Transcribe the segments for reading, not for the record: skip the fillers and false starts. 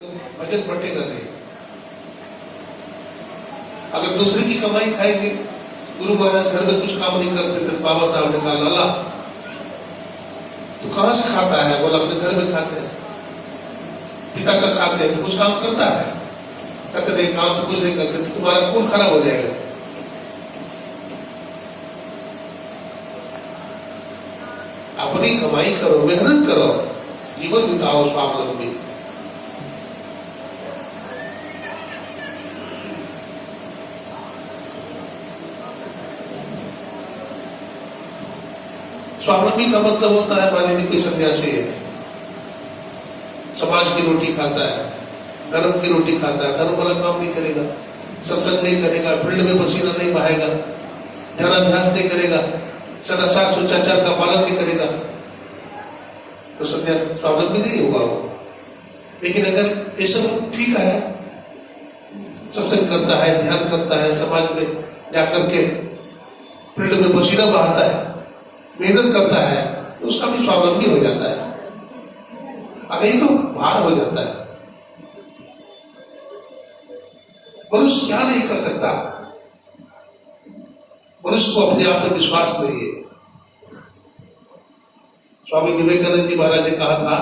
भजन बटेगा नहीं। अगर दूसरे की कमाई खाएंगे, गुरु महाराज घर में कुछ काम नहीं करते थे, बाबा साहब ने कहा लाला तो कहां से खाता है? बोला अपने घर में खाते हैं, पिता का खाते हैं तो कुछ काम करता है। कहते नहीं काम तो कुछ नहीं करते तो तुम्हारा खून खराब हो जाएगा। अपनी कमाई करो, मेहनत करो, जीवन बिताओ स्वावलंबी। स्वावलंबी का मतलब होता है, मान लीजिए कोई सन्यासी है, समाज की रोटी खाता है, धर्म की रोटी खाता है, धर्म वाला काम नहीं करेगा, सत्संग नहीं करेगा, फील्ड में पसीना नहीं बहाएगा, ध्यानाभ्यास नहीं करेगा, सदाचार शिष्टाचार का पालन नहीं करेगा, तो सन्यास स्वावलंबी नहीं होगा वो। लेकिन अगर ये सब ठीक है, सत्संग करता है, ध्यान करता है, समाज में जाकर के फील्ड में पसीना बहाता है, मेहनत करता है, तो उसका भी स्वावलंबी हो जाता है। अगर ये तो भार हो जाता है। मनुष्य क्या नहीं कर सकता, मनुष्य को अपने आप में विश्वास नहीं है। स्वामी विवेकानंद जी महाराज ने कहा था,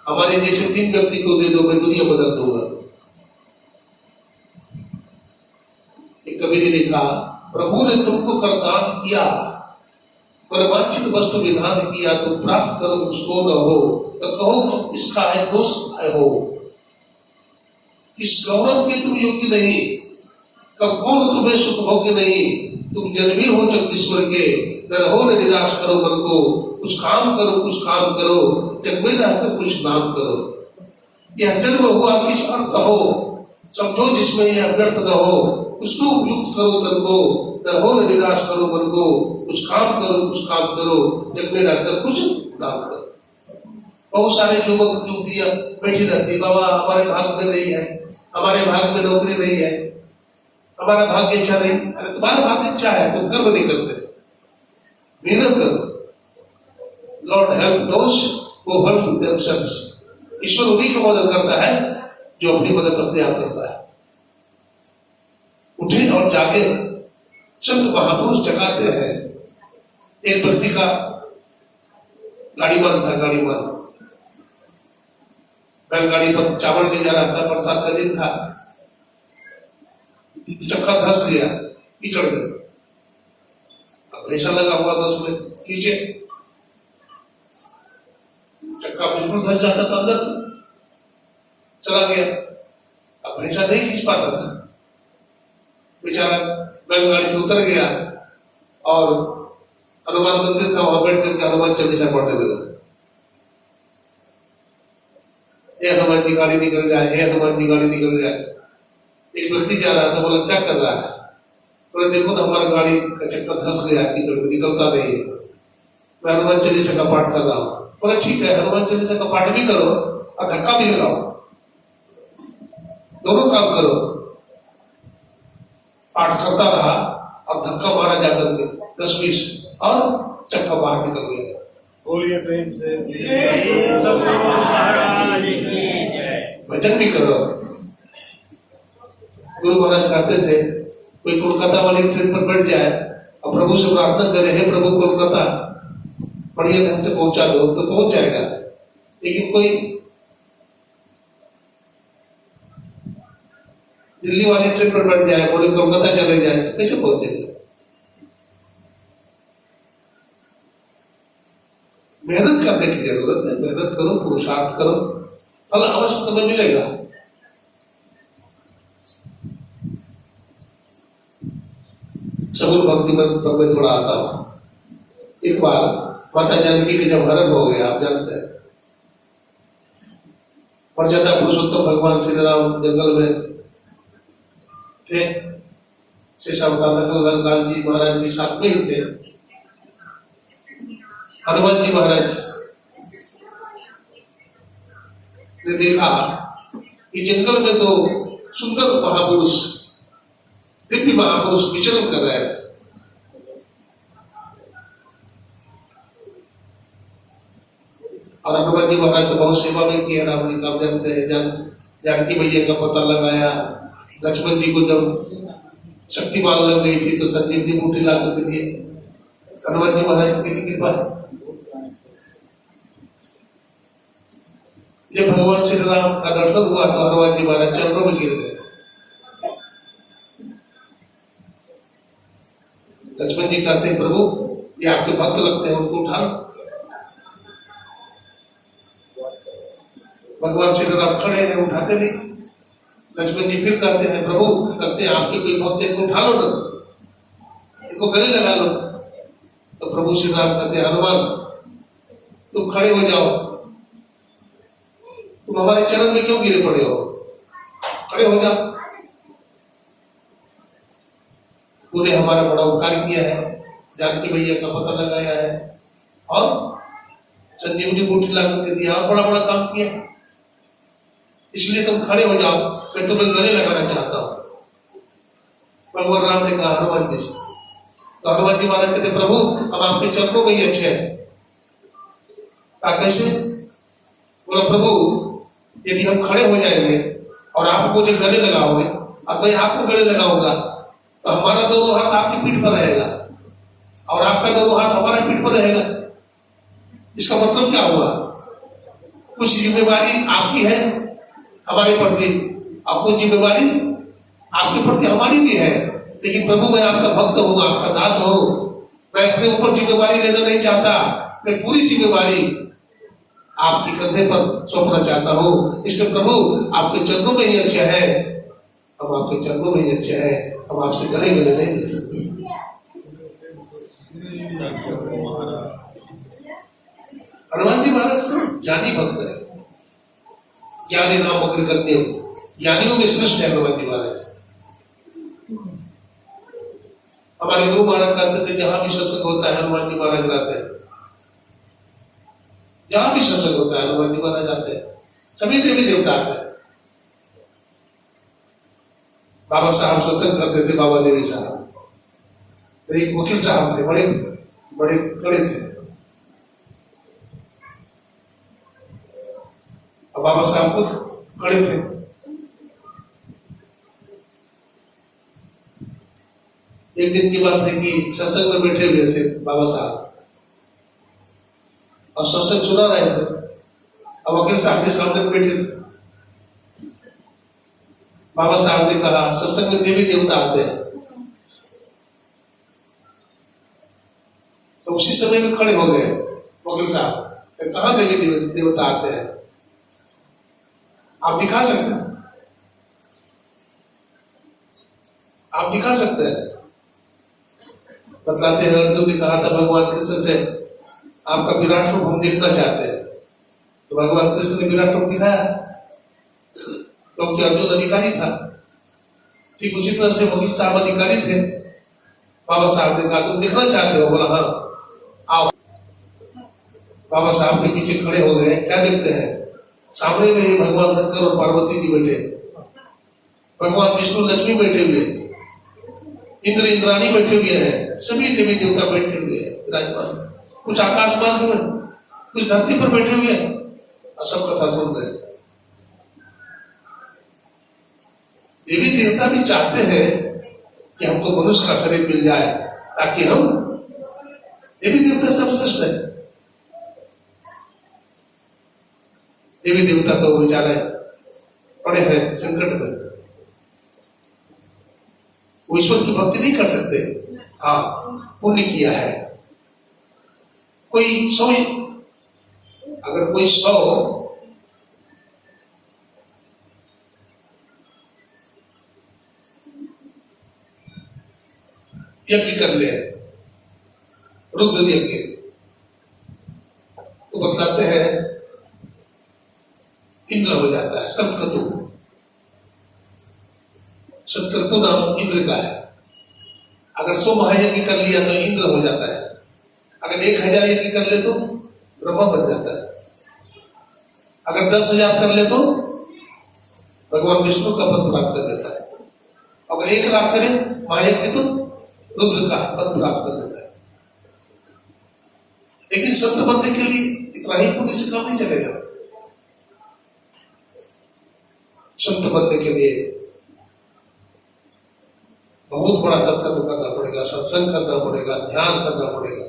हमारे जैसे 3 व्यक्ति को दे दो, मैं दुनिया बदल दूंगा। एक कवि ने लिखा, प्रभु ने तुमको करदान किया, पर वांछित वस्तु विधान किया, तो प्राप्त करो उसको न हो, तो कहो तो इसका है दोष हो। इस गौरव के तुम योग्य नहीं, कब कौन तुम्हें सुख भोग्य नहीं। तुम जन्मे हो जगदीश्वर के, न रहो न निराश करो मन को। कुछ काम करो, जग में रहकर कुछ नाम करो। यह जन्म हुआ किस अर्थ हो, समझो जिसमें यह व्यर्थ न हो। उसको उपयुक्त करो तन को, न रहो न निराश करो मन को। कुछ काम करो, जग में रहकर कुछ नाम करो। बहुत सारे युवक युवतियां बैठी रहती, बाबा हमारे भाग में नहीं है, हमारे भाग में नौकरी नहीं है, हमारा भाग्य इच्छा नहीं। अरे तुम्हारा भाग्य इच्छा है, तुम कर्म नहीं करते, मेहनत करो। Lord help those who help themselves. ईश्वर उन्हीं की मदद करता है जो अपनी मदद अपने आप करता है। उठे और जागे, संत महापुरुष जगाते हैं। एक व्यक्ति का गाड़ीमान था, बैलगाड़ी पर चावल ले जा रहा था, बरसात का दिन था, चक्का धस गया, कीचड़ में। अब ऐसा लगा हुआ था उसमें खींचे, चक्का बिल्कुल धस जाता था, अंदर चला गया। अब भैंसा नहीं खींच पाता था, बेचारा बैलगाड़ी से उतर गया और हनुमान मंदिर था, वहां बैठ करके हनुमान चालीसा पढ़ने लगा। हे हनुमान जी गाड़ी निकल जाए, हे हनुमान जी गाड़ी निकल जाए। एक व्यक्ति जा रहा था, बोला क्या कर रहा है? बोले देखो ना हमारी गाड़ी का चक्का धस गया, कीचड़ में निकलता नहीं है, मैं हनुमान चालीसा का पाठ कर रहा हूँ। बोला ठीक है, हनुमान चालीसा का पाठ भी करो और धक्का भी लगाओ, दोनों काम करो। पाठ करता रहा और धक्का मारा जाकर के 10-20 और चक्का बाहर निकल गया। बोलिए प्रेम से भजन भी करो। गुरु महाराज कहते थे, कोई कोलकाता वाली ट्रेन पर बैठ जाए और प्रभु से प्रार्थना करे, हे प्रभु कोलकाता बढ़िया ढंग से पहुंचा दो, तो पहुंच जाएगा। लेकिन कोई दिल्ली वाली ट्रेन पर बैठ जाए, बोले कोलकाता चले जाए, तो कैसे पहुंचेगा? मेहनत करने की जरूरत है, मेहनत करो, पुरुषार्थ करो, फल अवश्य तुम्हें मिलेगा। सगुण भक्ति पर मैं थोड़ा आता हूं। एक बार माता जानकी के जब हरण हो गया, आप जानते हैं, मर्यादा पुरुषोत्तम भगवान श्री राम जंगल में थे, शेषावतार नकललाल जी महाराज भी साथ में ही थे। हनुमान जी महाराज ने देखा कि जंगल में तो सुंदर महापुरुष, दिव्य महापुरुष विचरण कर रहे हैं। और हनुमान जी महाराज तो बहुत सेवा में किया, राम जी का जानते हैं, जानकी मैया का पता लगाया। लक्ष्मण जी को जब शक्तिमान लग गई थी तो संजीवनी बूटी ला करके दिए। हनुमान जी महाराज की कृपा है। जब भगवान श्री राम का दर्शन हुआ तो हनुमान जी महाराज चरणों में गिर गए। लक्ष्मण जी कहते हैं प्रभु ये आपके भक्त लगते हैं, उनको उठा लो। भगवान श्री राम खड़े हैं, उठाते नहीं। लक्ष्मण जी फिर कहते हैं प्रभु लगते हैं आपके कोई भक्त, इनको उठा लो ना, इनको गले लगा लो। तो प्रभु श्री राम कहते हैं हनुमान तुम खड़े हो जाओ, तुम हमारे चरण में क्यों गिरे पड़े हो, खड़े हो जाओ। तूने हमारा बड़ा उपकार किया है, जानकी मैया का पता लगाया है और संजीवनी बूटी ला करके दिया और बड़ा बड़ा काम किया, इसलिए तुम खड़े हो जाओ, मैं तुम्हें गले लगाना चाहता हूं। भगवान राम ने कहा हनुमान जी से। तो हनुमान जी महाराज कहते प्रभु हम आपके चरणों में ही अच्छे हैं। कहा कैसे? बोला प्रभु यदि हम खड़े हो जाएंगे और आप मुझे गले लगाओगे और मैं आपको गले लगाऊंगा तो हमारा दोनों हाथ आपकी पीठ पर रहेगा और आपका दोनों हाथ हमारा पीठ पर रहेगा। इसका मतलब क्या हुआ? कुछ जिम्मेवारी आपकी है हमारे प्रति और कुछ जिम्मेवारी आपके प्रति हमारी भी है। लेकिन प्रभु मैं आपका भक्त हूँ, आपका दास हूँ, मैं अपने ऊपर जिम्मेवारी लेना नहीं चाहता, मैं पूरी जिम्मेवारी आपके कंधे पर सौंपना चाहता हूँ। इसलिए प्रभु आपके चरणों में ही अच्छे है, हम आपके चरणों में ही अच्छे है, हम आपसे गले गले नहीं मिल सकते। हनुमान जी महाराज ज्ञानी भक्त है, ज्ञानी नाम अग्रगण्य, ज्ञानियों में श्रेष्ठ है हनुमान जी महाराज। हमारे गुरु महाराज कहते थे जहां भी सत्संग होता है हनुमान जी महाराज रहते हैं, जहां भी सत्संग होता है हनुमान जी महाराज आते हैं, सभी देवी देवता आते हैं। बाबा साहब सत्संग करते थे, बाबा देवी साहब, तो एक वकील साहब थे, बड़े बड़े कड़े थे। और बाबा साहब खुद कड़े थे। एक दिन की बात है कि सत्संग में बैठे हुए थे बाबा साहब और सत्संग सुना रहे थे और वकील साहब के सामने बैठे थे। बाबा साहब ने कहा सत्संग में देवी देवता आते हैं, तो उसी समय में खड़े हो गए वकील साहब, कहाँ देवी देवता आते हैं, आप दिखा सकते हैं, आप दिखा सकते हैं। बतलाते हैं अर्जुन ने कहा था भगवान कृष्ण से आपका विराट रूप हम देखना चाहते हैं, तो भगवान कृष्ण ने विराट रूप दिखाया क्योंकि अर्जुन अधिकारी था। ठीक उसी तरह से वकील साहब अधिकारी थे। बाबा साहब ने कहा तुम देखना चाहते हो? बोला हाँ आओ। बाबा साहब के पीछे खड़े हो गए। क्या देखते हैं? सामने में भगवान शंकर और पार्वती जी बैठे, भगवान विष्णु लक्ष्मी बैठे हुए, इंद्र इंद्राणी बैठे हुए हैं, सभी देवी देवता बैठे हुए हैं विराजमान। कुछ आकाश मार्ग में, कुछ धरती पर बैठे हुए हैं और सब कथा सुन रहे हैं। देवी देवता भी चाहते हैं कि हमको मनुष्य का शरीर मिल जाए ताकि हम, देवी देवता सब श्रेष्ठ है। देवी देवता तो बेचारे पड़े हैं संकट में, वो ईश्वर की भक्ति नहीं कर सकते। हाँ पुण्य किया है, कोई 100, अगर कोई 100 यज्ञ कर ले, रुद्र यज्ञ, तो बतलाते हैं इंद्र हो जाता है। सतक्रतु, सतक्रतु नाम इंद्र का है। अगर 100 महायज्ञ कर लिया तो इंद्र हो जाता है, अगर 1000 यज्ञ कर ले तो ब्रह्मा बन जाता है, अगर 10,000 कर ले तो भगवान विष्णु का पद प्राप्त कर लेता है, अगर 1 लाख करे महायज्ञ तो रुद्र का पद प्राप्त कर लेता है। लेकिन संत बनने के लिए इतना ही पुण्य से काम नहीं चलेगा। संत बनने के लिए बहुत बड़ा सत्कर्म करना पड़ेगा, सत्संग करना पड़ेगा, ध्यान करना पड़ेगा।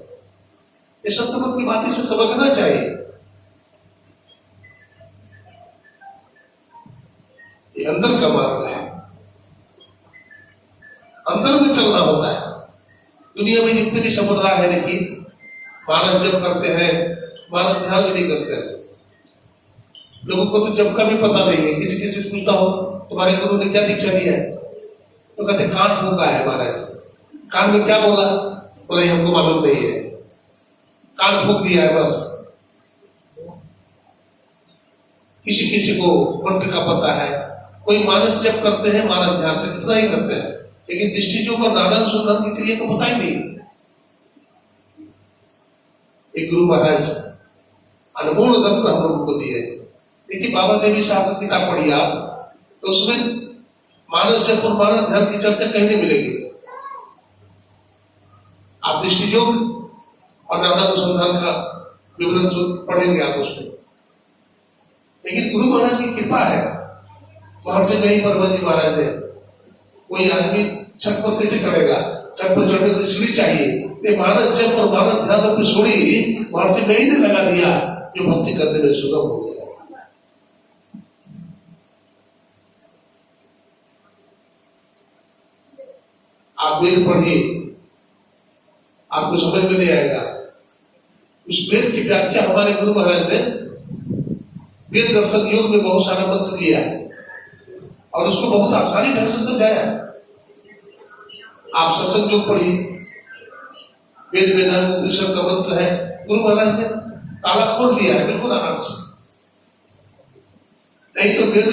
ये संत मत की बात से समझना चाहिए। ये अंदर का मार्ग है, अंदर में चलना होता है। दुनिया में जितने भी संप्रदाय है, देखिए मानस जप करते हैं, मानस ध्यान भी नहीं करते हैं। लोगों को तो जब का भी पता नहीं है। किसी किसी से पूछता हो तुम्हारे गुरु ने क्या दीक्षा दिया है, तो कहते कान फूका है महाराज। कान में क्या बोला, बोला हमको मालूम नहीं है, कान फूक दिया है बस। किसी किसी को मंत्र का पता है, कोई मानस जप करते हैं, मानस ध्यान तक इतना ही करते हैं, लेकिन दृष्टि जो नाना अनुसंधान की क्रिया को पता ही नहीं। एक गुरु महाराज अनमोल रत्न हम लोगों को दिए। देखिए बाबा देवी साहब की किताब पढ़ी आप, तो उसमें मानस जप और मानस ध्यान की चर्चा कहीं नहीं मिलेगी। आप दृष्टि योग और नाना अनुसंधान का विवरण पढ़ेंगे आप उसमें। लेकिन गुरु महाराज की कृपा है, बाहर से नहीं परवन जी महाराज ने। कोई आदमी छत पर कैसे चढ़ेगा, छत पर चढ़ने के लिए सीढ़ी चाहिए। मानस जप और मानस ध्यान पर सीढ़ी बाहर से नहीं लगा दिया, जो भक्ति करने में सुगम हो गया। आप वेद पढ़िए, आपको समझ में नहीं आएगा। उस वेद की व्याख्या हमारे गुरु महाराज ने वेद दर्शन योग में बहुत सारा मंत्र लिया है और उसको बहुत आसानी ढंग से समझाया है। आप सत्संग योग पढ़िए, वेद वेदांत उपनिषद का मंत्र है, गुरु महाराज ने ताला खोल दिया है बिल्कुल आराम से। नहीं तो वेद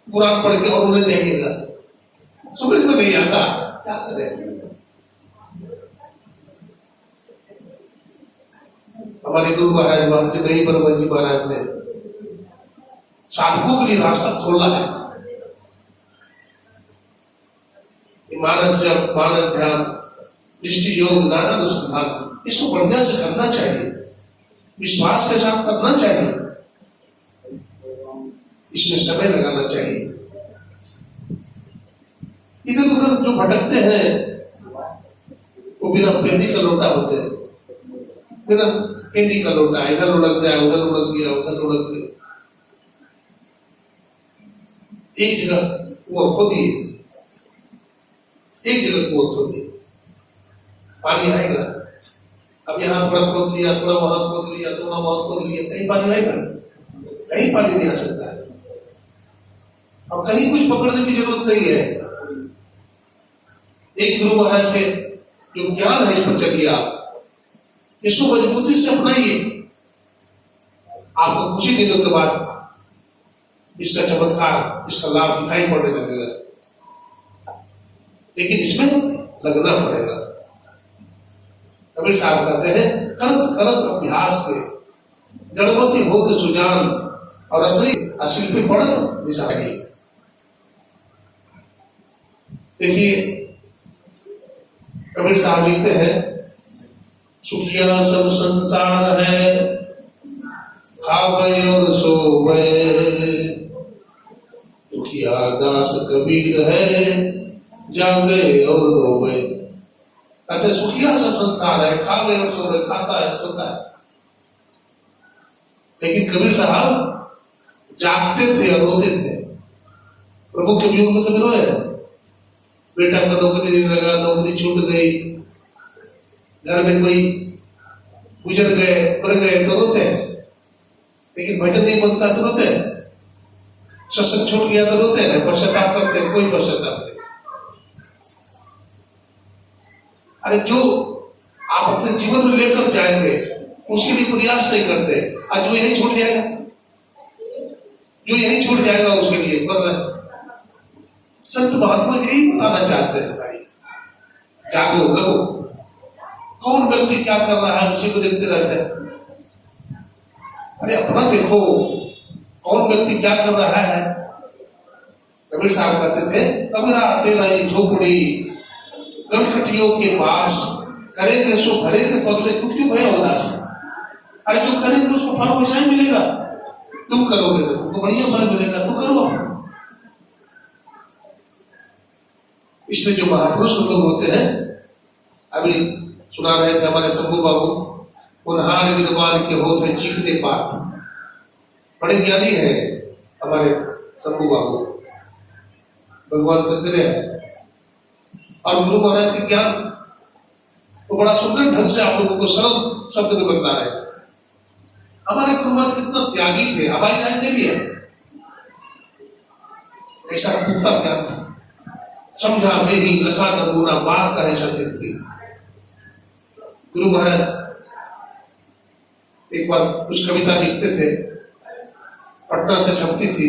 पुराण पढ़ के और उलझ जाइएगा, समझ में नहीं आता, क्या करें। हमारे गुरु महाराज महर्षि नहीं परवन जी महाराज ने साधकों के लिए रास्ता खोला है। मानस जप, मानस ध्यान, दृष्टि योग, नाना अनुसंधान, इसको बढ़िया से करना चाहिए, विश्वास के साथ करना चाहिए, इसमें समय लगाना चाहिए। इधर उधर जो भटकते हैं वो बिना पेंदी का लोटा होते हैं, बिना पेंदी का लोटा, इधर लुढ़क गया, उधर लुढ़क गया, उधर लुढ़क गया। एक जगह वो खोदी, एक जगह कुआं खोदी, पानी आएगा। अब यहाँ थोड़ा खोद लिया, थोड़ा वहां खोद लिया, थोड़ा वहां खोद लिया, कहीं पानी आएगा? कहीं पानी नहीं आ सकता है। अब कहीं कुछ पकड़ने की जरूरत नहीं है। एक गुरु महाराज के जो ज्ञान है, इस पर चलिए आप, इसको मजबूती से अपनाइए। आपको कुछ ही दिनों के बाद इसका चमत्कार, इसका लाभ दिखाई पड़ने लगेगा, लेकिन इसमें लगना पड़ेगा। कबीर साहब कहते हैं, करत करत अभ्यास के जड़मती होत सुजान, और असली अशिल पे पड़त निशानी। देखिए कबीर साहब लिखते हैं, सुखिया सब संसार है, खावे और सोवे, दुखिया दास कबीर है, जागे और रोवे। कहते सुखिया सब संसार है, खावे और सोवे, खाता है सोता है। लेकिन कबीर साहब जागते थे और रोते थे। प्रभु के वियोग में कभी रोए? बेटा का नौकरी नहीं लगा, नौकरी छूट गई, घर में कोई गुजर गए, मर गए तो रोते हैं। लेकिन भजन नहीं बनता तो रोते हैं, सत्संग छूट गया तो रोते हैं, पश्चाताप करते हैं, कोई पश्चाताप नहीं। अरे जो आप अपने जीवन में लेकर जाएंगे उसके लिए प्रयास नहीं करते, आज जो यही छूट जाएगा, जो यही छूट जाएगा उसके लिए कर रहे। संत महात्मा यही बताना चाहते हैं, भाई जागो लगो। कौन व्यक्ति क्या कर रहा है उसी को देखते रहते हैं। अरे अपना देखो, कौन व्यक्ति क्या कर रहा है। कबीर साहब कहते थे, कबीरा तेरा झोपड़ी गलखटियों के पास, करेंगे सो भरेंगे पगले, तू क्यों भया उदास। अरे जो करेंगे उसको फल वैसा ही मिलेगा, तुम करोगे तो तुमको बढ़िया फल मिलेगा, तू करो। इसलिए जो महापुरुष हम लोग होते हैं, अभी सुना रहे थे हमारे शंभू बाबू, उन्हार विद्वान के होते चीखने पात, बड़े ज्ञानी है हमारे शंभू बाबू, भगवान से मिले हैं। और गुरु महाराज के ज्ञान तो बड़ा सुंदर ढंग से आप लोगों को सरल शब्द में बतला रहे थे। हमारे गुरु महाराज कितना त्यागी थे, हवाई जहाज दे दिया, ऐसा पुख्ता ज्ञान था, समझा में ही लखा नमूना बात का है सत्य थी। गुरु महाराज एक बार कुछ कविता लिखते थे, पटना से छपती थी,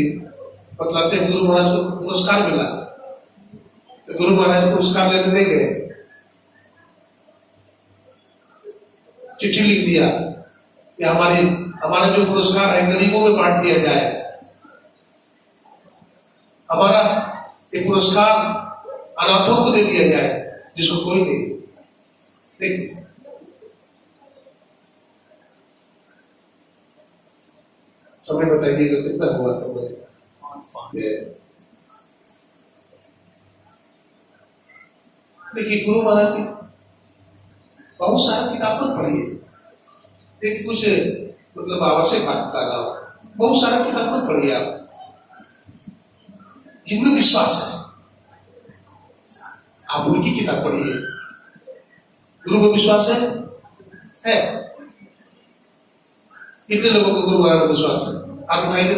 बतलाते गुरु महाराज को पुरस्कार मिला, तो गुरु महाराज पुरस्कार लेने नहीं गए, चिट्ठी लिख दिया कि हमारा जो पुरस्कार है गरीबों में बांट दिया जाए, हमारा ये पुरस्कार अनाथों को दे दिया जाए जिसको कोई नहीं। देखिए समय बताइएगा कितना हुआ समय? देखिए गुरु महाराज की बहुत सारी किताबें पढ़ी है, देखिए कुछ मतलब आवश्यक बात कर रहा हूं, बहुत सारी किताबें पढ़ी आप जिनमें विश्वास है, आप उनकी किताब पढ़िए। गुरु में विश्वास है? कितने लोगों को गुरु महाराज में विश्वास है? आप उठाइए।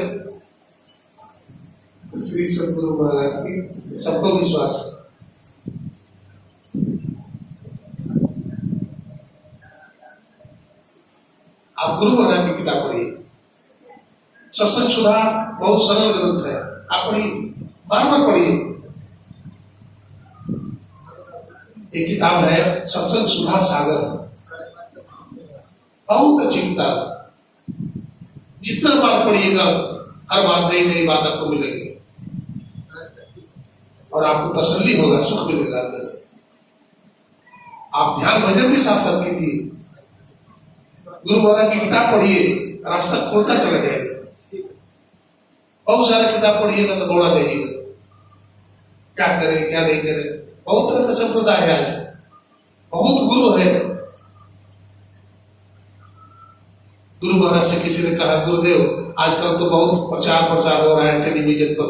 श्री सदगुरु महाराज की सबको विश्वास है। आप गुरु महाराज की किताब पढ़िए, सत्संग सुधा बहुत सरल ग्रंथ है, आप पढ़िए, बार बार पढ़िए। एक किताब है सत्संग सुधा सागर, बहुत अच्छी किताब, जितना बार पढ़िएगा हर बार नई नई बात आपको मिलेगी और आपको तसल्ली होगा, सुख मिलेगा अंदर से। आप ध्यान भजन भी साथ साथ कीजिए, गुरु महाराज की किताब पढ़िए, रास्ता खोलता चला जाएगा। बहुत सारे किताब पढ़िएगा तो दौड़ा जाइएगा, क्या करें क्या नहीं करें। बहुत तरह का संप्रदाय है आज, बहुत गुरु है। गुरु महाराज से किसी ने कहा, गुरुदेव आजकल तो बहुत प्रचार प्रसार हो रहा है टेलीविजन पर,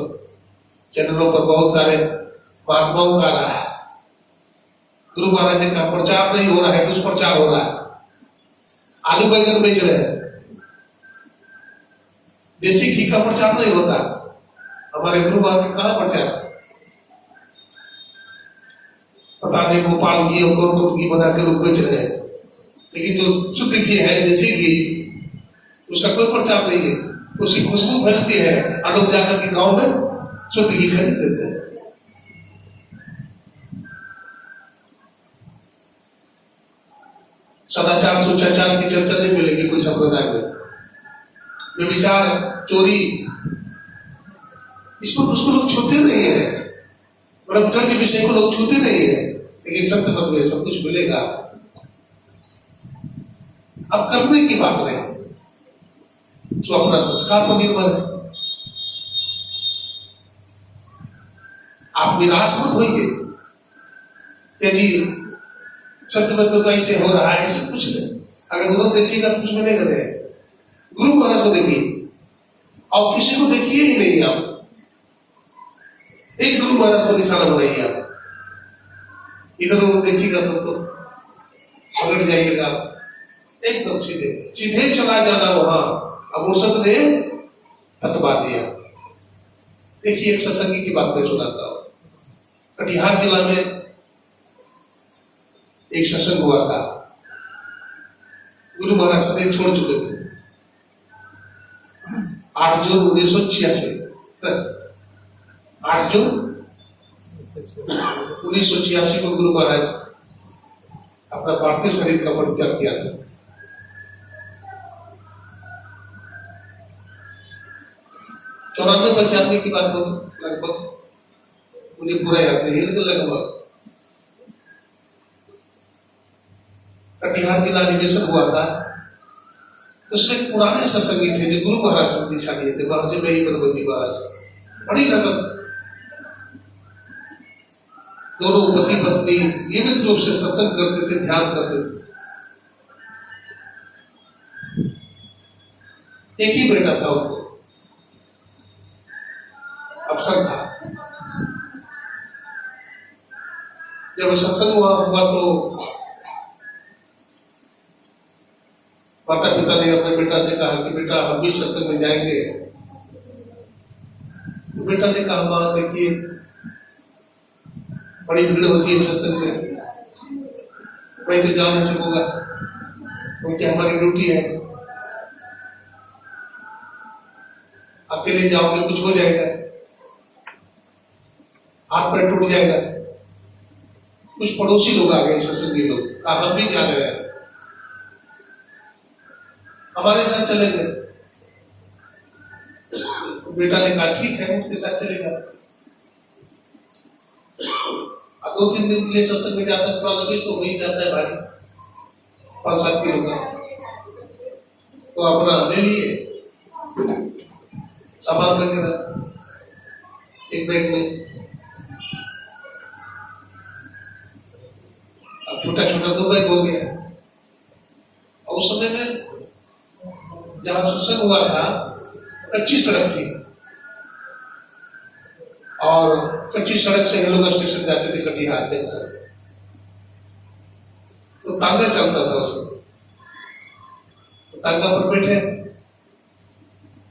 चैनलों पर बहुत सारे महात्माओं का रहा है। गुरु महाराज ने कहा प्रचार नहीं हो रहा है, दुष्प्रचार हो रहा है। आलू बैंगन बेच रहे हैं, देसी घी का प्रचार नहीं होता। हमारे गुरु महाराज ने कहा प्रचार, पता नहीं भोपाल घी और कौन कौन घी बना के लोग बेच रहे हैं, लेकिन जो शुद्ध घी है, देसी घी, उसका कोई प्रचार नहीं है। उसकी खुशबू फैलती है और लोग जाकर के गांव में शुद्ध घी खरीद लेते हैं। सदाचार सुचाचार की चर्चा नहीं मिलेगी कोई संप्रदाय में। व्यभिचार, चोरी, इसको उसको लोग छूते नहीं है, ब्रह्मचर्य विषय को लोग छूते नहीं है, लेकिन सत्य मत में सब कुछ मिलेगा। अब करने की बात रहे जो अपना संस्कार पर निर्भर है। आप निराश मत होइए क्या जी सत्य मत में कैसे हो रहा है, ऐसे कुछ नहीं। अगर उधर देखिएगा तो कुछ मिलेगा नहीं। गुरु महाराज को देखिए और किसी को देखिए ही नहीं, आप एक गुरु महाराज को निशाना बनाइए। आप इधर उधर देखिएगा तो पकड़ जाइएगा, एकदम सीधे सीधे चला जाना वहां। अब मुर्शद ने फतवा दिया। देखिए एक सत्संगी की बात मैं सुनाता हूं। कटिहार जिला में एक सत्संग हुआ था, गुरु महाराज शरीर छोड़ चुके थे। 8 जून 1986, 8 जून 1986 को गुरु महाराज अपना पार्थिव शरीर का परित्याग किया था। चौरानवे 95 की बात होगी लगभग, मुझे पूरा याद नहीं लेकिन लगभग। कटिहार जिला अधिवेशन हुआ था, तो उसमें पुराने सत्संगी थे जो गुरु महाराज से दीक्षा लिए थे, महर्षि में ही बनवती महाराज, बड़ी रकम दोनों पति पत्नी नियमित रूप से सत्संग करते थे, ध्यान करते थे। एक ही बेटा था उनको, अवसर था। जब सत्संग हुआ तो माता पिता ने अपने बेटा से कहा कि बेटा हम भी सत्संग में जाएंगे। तो बेटा ने कहा मां देखिए बड़ी भीड़ होती है सत्संग में, मैं तो जा नहीं सकूंगा क्योंकि हमारी ड्यूटी है। अकेले जाओगे कुछ हो जाएगा, हाथ पैर टूट जाएगा। कुछ पड़ोसी लोग आ गए, सत्संगी लोग, कहा हम भी जा रहे हैं, हमारे साथ चलेंगे। तो बेटा ने कहा ठीक है उनके साथ चलेगा। 2-3 दिन के लिए सत्संग में जाता है, थोड़ा लगे तो हो ही जाता है भारी, 5-7 किलो का। तो अपना ले लिए सामान वगैरह एक बैग में। अब छोटा छोटा 2 बैग हो गया। और उस समय में जहां सत्संग हुआ था कच्ची सड़क थी, और कच्ची सड़क से हम लोग स्टेशन जाते थे कटिहार जंक्शन। तो तांगा चलता था उसमें, तो तांगा पर बैठे,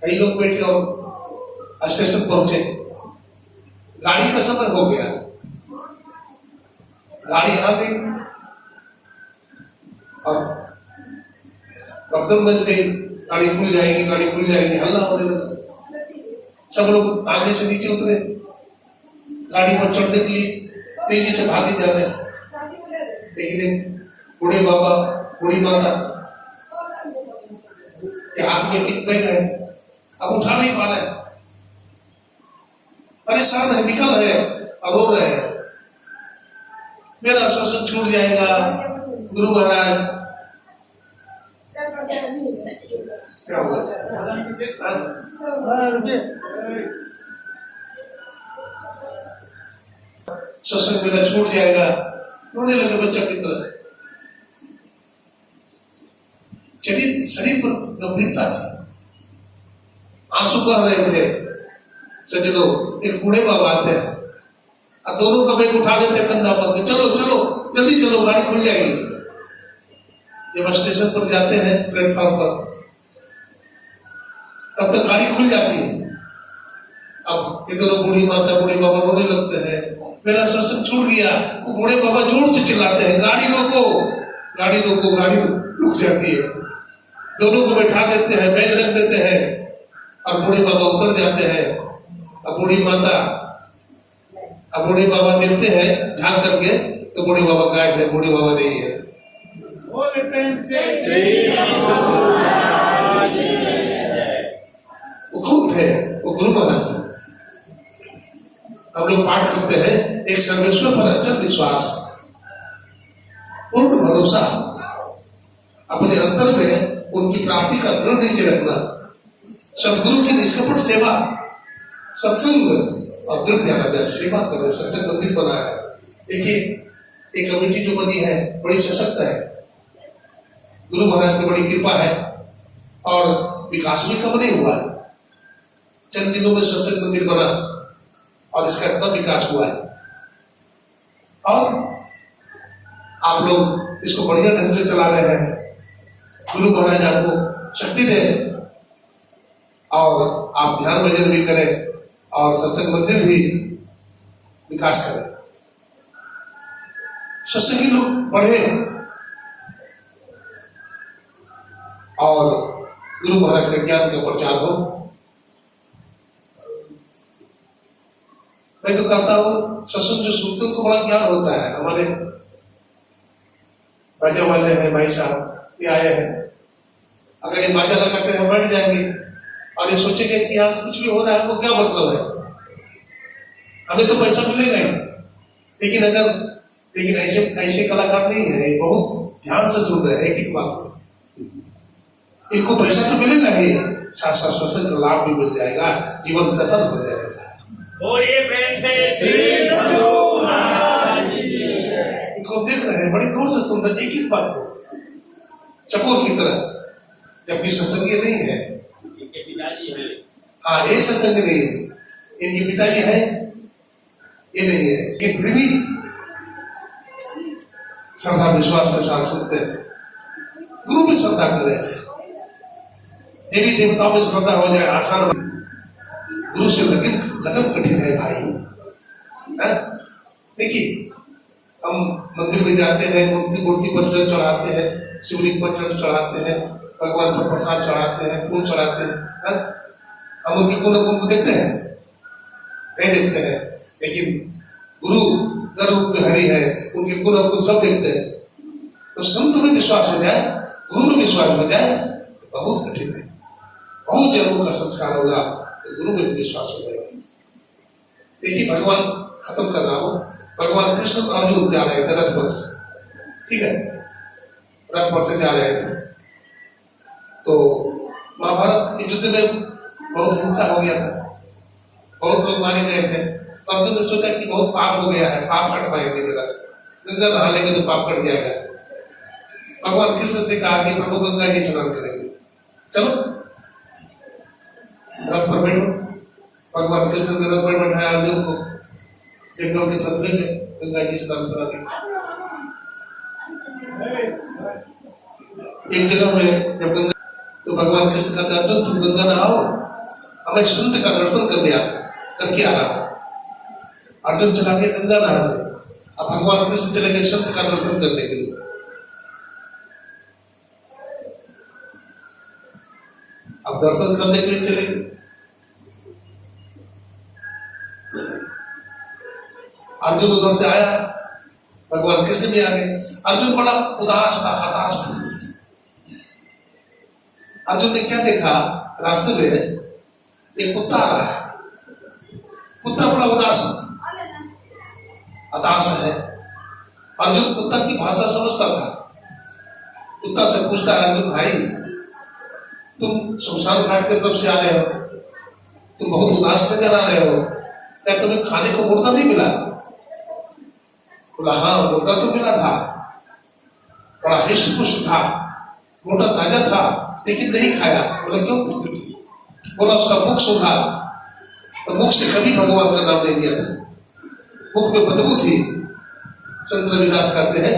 कई लोग बैठे और स्टेशन पहुंचे। गाड़ी का समय हो गया, गाड़ी आ गई और एकदम बज गई, गाड़ी खुल जाएगी, गाड़ी खुल जाएगी, हल्ला होने लगा। सब लोग आगे से नीचे उतरे, गाड़ी पर चढ़ने के लिए तेजी से भागे जा रहे हैं। लेकिन बूढ़े बाबा बूढ़ी माता के हाथ में एक बैग है, अब उठा नहीं पा रहे, परेशान है, निकल रहे और रो रहे हैं, मेरा सत्संग छूट जाएगा गुरु महाराज। क्या हुआ? सत्संग मेरा छूट जाएगा, रोने लगे बच्चा की तरह। शरीर पर गंभीरता थी, आंसू बह रहे थे। सज्जनों, एक बूढ़े बाबा आते हैं और दोनों का बैग उठा लेते कंधा पर, चलो चलो जल्दी चलो, गाड़ी खुल जाएगी। जब स्टेशन पर जाते हैं प्लेटफॉर्म पर, तब तक गाड़ी खुल जाती है। अब इधर बूढ़ी माता बूढ़े बाबा रोने लगते हैं, मेरा सत्संग छूट गया। वो बूढ़े बाबा जोर से चिल्लाते हैं, गाड़ी रोको गाड़ी रोको, गाड़ी रुक जाती है। दोनों को बैठा देते हैं, बैग रख देते हैं और बूढ़े बाबा उतर जाते हैं। अब बूढ़ी माता, अब बूढ़े बाबा देखते हैं झांक करके, तो बूढ़े बाबा गायब है, बूढ़े बाबा नहीं है। वो कौन थे? वो गुरु महाराज थे। हम लोग पाठ करते हैं, एक सर्वेश्वर पर अचल विश्वास, पूर्ण भरोसा, अपने अंतर में उनकी प्राप्ति का दृढ़ निश्चय रखना, सदगुरु की निष्कपट सेवा, सत्संग और दृढ़ ध्यानाभ्यास, सेवा करने। सत्संग मंदिर बनाया है। देखिए एक कमेटी जो बनी है बड़ी सशक्त है, गुरु महाराज की बड़ी कृपा है और विकास भी कम नहीं हुआ है। चंद दिनों में सत्संग मंदिर बना और इसका इतना विकास हुआ है, और आप लोग इसको बढ़िया ढंग से चला रहे हैं। गुरु महाराज आपको शक्ति दे और आप ध्यान भजन भी करें और सत्संग मंदिर भी विकास करें। सत्संगी लोग बढ़े और गुरु महाराज के ज्ञान का प्रचार हो। मैं तो कहता हूं सत्संग जो सुनते उनको बड़ा ज्ञान होता है। हमारे बाजा वाले हैं भाई साहब, ये आए हैं, अगर ये बाजा लगाते हैं बैठ जाएंगे और ये सोचेंगे कि आज कुछ भी हो रहा है, हमको क्या मतलब है, हमें तो पैसा मिलेगा ही। लेकिन ऐसे कलाकार नहीं है, बहुत ध्यान से सुन रहे हैं एक एक बात। इनको पैसा तो मिलेगा ही, साथ साथ सत्संग का लाभ भी मिल जाएगा, जीवन सफल हो जाएगा। बोलिए प्रेम से श्री सद्गुरु महाराज रहे बड़ी दूर से सुनते एक ही बात को चकोर की तरह, जबकि सत्संगी नहीं है। इनके पिताजी हैं। हाँ, ये सत्संगी नहीं है, इनके पिताजी है, ये नहीं है, लेकिन फिर भी श्रद्धा विश्वास के साथ सुनते हैं। गुरु में श्रद्धा करें, देवी देवताओं में श्रद्धा हो जाए आसान हो। गुरु से लगन कठिन है भाई। देखिए, हम मंदिर में जाते हैं, मूर्ति पर जल चढ़ाते हैं, शिवलिंग पर जल चढ़ाते हैं, भगवान पर प्रसाद चढ़ाते हैं, फूल चढ़ाते हैं। हम उनके गुण को देखते हैं? नहीं देखते हैं। लेकिन गुरु रूप में हरि है, उनके गुण को सब देखते हैं। तो संत में विश्वास हो जाए, गुरु में विश्वास हो जाए, बहुत कठिन है। बहुत जन्मों का संस्कार होगा तो गुरु में विश्वास हो जाएगा। देखिए, भगवान खत्म कर रहा हूं, भगवान कृष्ण अर्जुन जा रहे थे रथ पर से, ठीक है, रथ पर से जा रहे थे। तो महाभारत के युद्ध में बहुत हिंसा हो गया था, बहुत लोग मारे गए थे। तो अर्जुन ने सोचा कि बहुत पाप हो गया है, पाप कट पाएंगे जरा से, गंगा नहा लेंगे तो पाप कट जाएगा। भगवान कृष्ण से कहा कि प्रभु गंगा जी स्नान करेंगे, चलो रथ पर बैठो। भगवान कृष्ण ने रथ पर बैठाया अर्जुन को, जंगल के तरफ ले गए गंगा जी स्नान कराने। एक जगह में जब गंगा, तो भगवान कृष्ण कहते हैं अर्जुन तुम गंगा नहाओ, हमें संत का दर्शन करके आ रहा। अर्जुन चला गया गंगा नहाने, अब भगवान कृष्ण चले गए संत का दर्शन करने के लिए। अब दर्शन करने के लिए चले गए। अर्जुन उधर से आया, भगवान कृष्ण भी आ गए। अर्जुन बड़ा उदास था, हताश था। अर्जुन ने क्या देखा, रास्ते में एक कुत्ता आ रहा है। कुत्ता बड़ा उदास हताश है। अर्जुन कुत्ता की भाषा समझता था। कुत्ता से पूछता है, अर्जुन भाई तुम शमशान घाट की तरफ से आ रहे हो, तुम बहुत उदास नजर आ रहे हो, क्या तुम्हें खाने को मुर्दा नहीं मिला? बोला हाँ, मुर्दा तो मिला था, बड़ा हृष्ट पुष्ट था, मोटा ताजा था, लेकिन नहीं खाया। बोला क्यों? बोला उसका मुख सूखा, तो मुख से कभी भगवान का नाम नहीं लिया था, मुख में बदबू थी। संत रविदास कहते हैं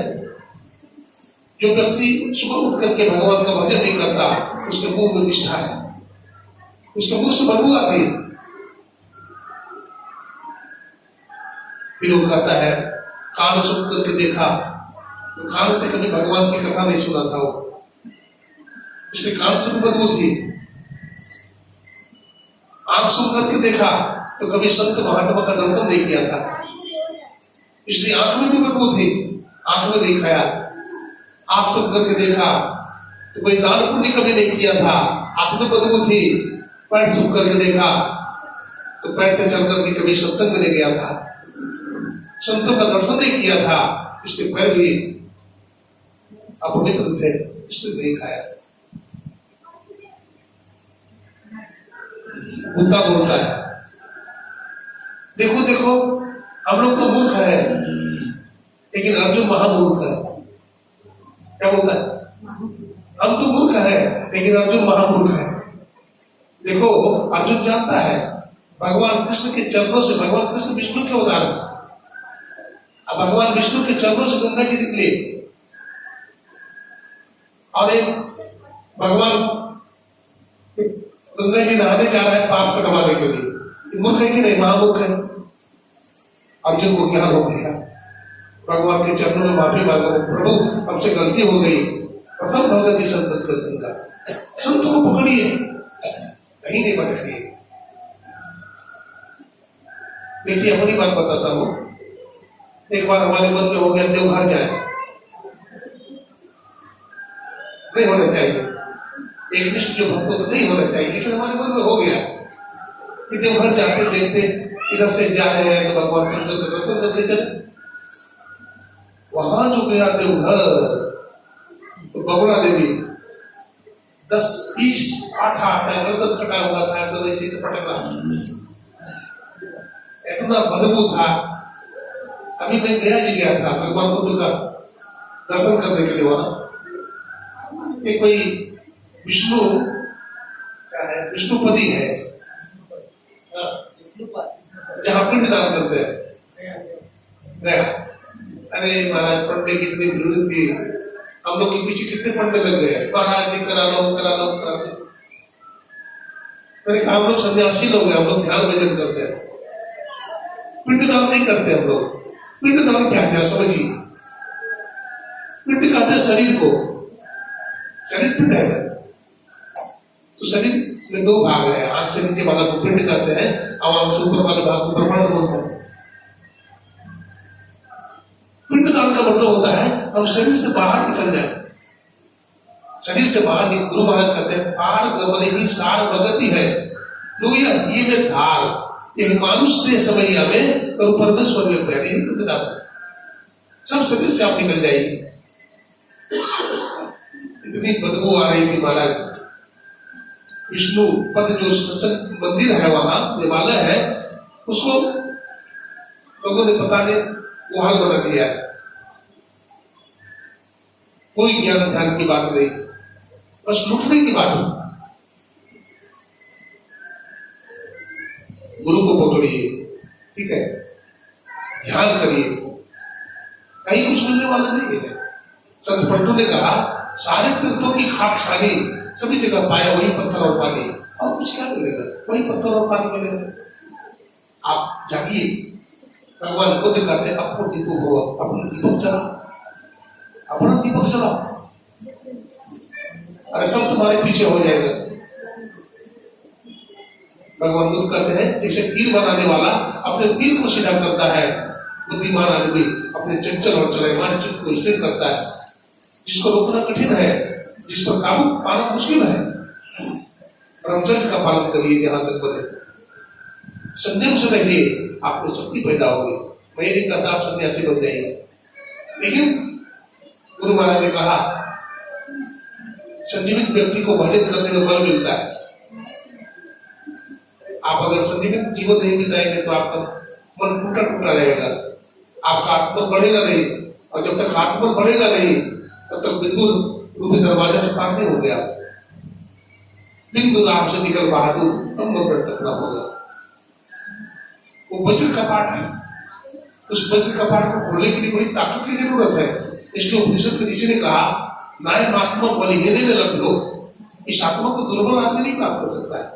जो व्यक्ति सुबह उठ करके भगवान का भजन नहीं करता, उसके मुंह में निष्ठा है, उसके मुंह से बदबू आती। फिर वो कहता है कान सुन करके देखा, तो कान से कभी भगवान की कथा नहीं सुना था वो, उसके कान से भी बदबू थी। आंख सुन करके देखा तो कभी संत महात्मा का दर्शन नहीं किया था, इसलिए आंख में भी बदबू थी, आंख में नहीं खाया। आंख सुन करके देखा तो कोई दान पुण्य कभी नहीं किया था, आंख में बदबू थी। पैर सुन करके देखा तो पैर से चल करके कभी सत्संग में नहीं गया था, संतों का दर्शन नहीं किया था, इसके पैर भी अपवित्र थे, इसने नहीं खाया। कुत्ता बोलता है देखो देखो हम लोग तो मूर्ख है, लेकिन अर्जुन महामूर्ख है। क्या बोलता है? हम तो मूर्ख है लेकिन अर्जुन महामूर्ख है। देखो अर्जुन जानता है भगवान कृष्ण के चरणों से, भगवान कृष्ण विष्णु के अवतार, अब भगवान विष्णु के चरणों से गंगा जी निकले और एक भगवान गंगा जी नहाने जा रहा है पाप कटवाने के लिए। मूर्ख है कि नहीं? महामूर्ख है। अर्जुन को ज्ञान हो गया, भगवान के चरणों में माफी मांगो, प्रभु हमसे गलती हो गई, प्रथम भगवती संत दर्शन का। संत को पकड़िए, कहीं नहीं भटकिए। देखिए अपनी बात बताता हूं, एक बार हमारे मन में हो गया देवघर जाए, नहीं होना चाहिए, एक निष्ठ जो भक्त तो नहीं होना चाहिए, लेकिन हमारे मन में हो गया कि देवघर जाते देखते इधर से जा रहे हैं तो भगवान शंकर का दर्शन करके चले। वहां जो गया देवघर तो बगुड़ा देवी 10-20 8 गर्दन कटा हुआ था, एकदम ऐसे से पटका, इतना बदबू था। अभी मैं गया जी गया था भगवान बुद्ध का दर्शन करने के लिए वहां एक कोई विष्णु क्या है, विष्णुपति है, जहां पिंड दान करते हैं गया। अरे महाराज पंडे की इतनी भीड़ थी, हम लोग के पीछे कितने पंडे लग गए, महाराज जी करा लो करा लो करा लो। मैंने कहा हम लोग सन्यासी लोग हैं, हम लोग ध्यान भजन करते हैं, पिंड दान नहीं करते हम लोग। पिंड दान क्या है समझिए, पिंड कहते हैं शरीर को, शरीर पिंड है ना, तो शरीर में दो भाग है, आंख से नीचे वाला को पिंड कहते हैं और आंख से ऊपर वाले भाग को ब्रह्मांड बोलते हैं। पिंड दान का मतलब होता है हम शरीर से बाहर निकल जाए, शरीर से बाहर निकल। गुरु महाराज कहते हैं पार गमन ही सार भगति है, लोहिया ये में धार, यही मानुष ने समैया में और परमेश्वर में पैर, यही पिंड दान, सब शरीर से आप निकल जाइए। इतनी बदबू आ रही थी महाराज, विष्णु पद जो सत्संग मंदिर है वहां देवालय है, उसको लोगों ने पता नहीं वो हाल बना दिया है। कोई ज्ञान ध्यान की बात नहीं, बस लूटने की बात है। गुरु को पकड़िए, ठीक है, ध्यान करिए, कहीं कुछ मिलने वाला नहीं है। संत पंटू ने कहा सारे तीर्थों की खाक छानी, सभी जगह पाया वही पत्थर और पानी, और कुछ क्या मिलेगा, वही पत्थर और पानी मिलेगा। आप जागिए, भगवान खुद कहते हैं अपनो दीपक हो, अपना दीपक जला, अपना दीपक जला, अरे सब तुम्हारे पीछे हो जाएगा। भगवान खुद कहते हैं जैसे तीर बनाने वाला अपने तीर को सीधा करता है, बुद्धिमान आदमी अपने चंचल और चलयमान चित्त को स्थिर करता है। जिसको रोकना कठिन है, जिस पर काबू पाना मुश्किल है, ब्रह्मचर्य का पालन करिए जहां तक बने, संयम से रहिए, आपको शक्ति पैदा होगी। मैं नहीं कहता आप सन्यासी बन जाइए, लेकिन गुरु महाराज ने कहा संजीवित व्यक्ति को भजन करने में बल मिलता है। आप अगर संजीवित जीवन नहीं बिताएंगे तो आपका मन टूटा टूटा रहेगा, आपका आत्मबल बढ़ेगा नहीं, और जब तक आत्मबल बढ़ेगा नहीं तब तक बिंदु रूपी दरवाजा से पार नहीं हो गया। बिंदु राह से निकल बहादुर तब पर टकरा होगा। वो वज्र कपाट है, उस वज्र कपाट को खोलने के लिए बड़ी ताकत की जरूरत है। इसलिए उपनिषद के ऋषि ने कहा नायम आत्मा बलिहीने में लग लो, इस आत्मा को दुर्बल आदमी नहीं प्राप्त कर सकता है।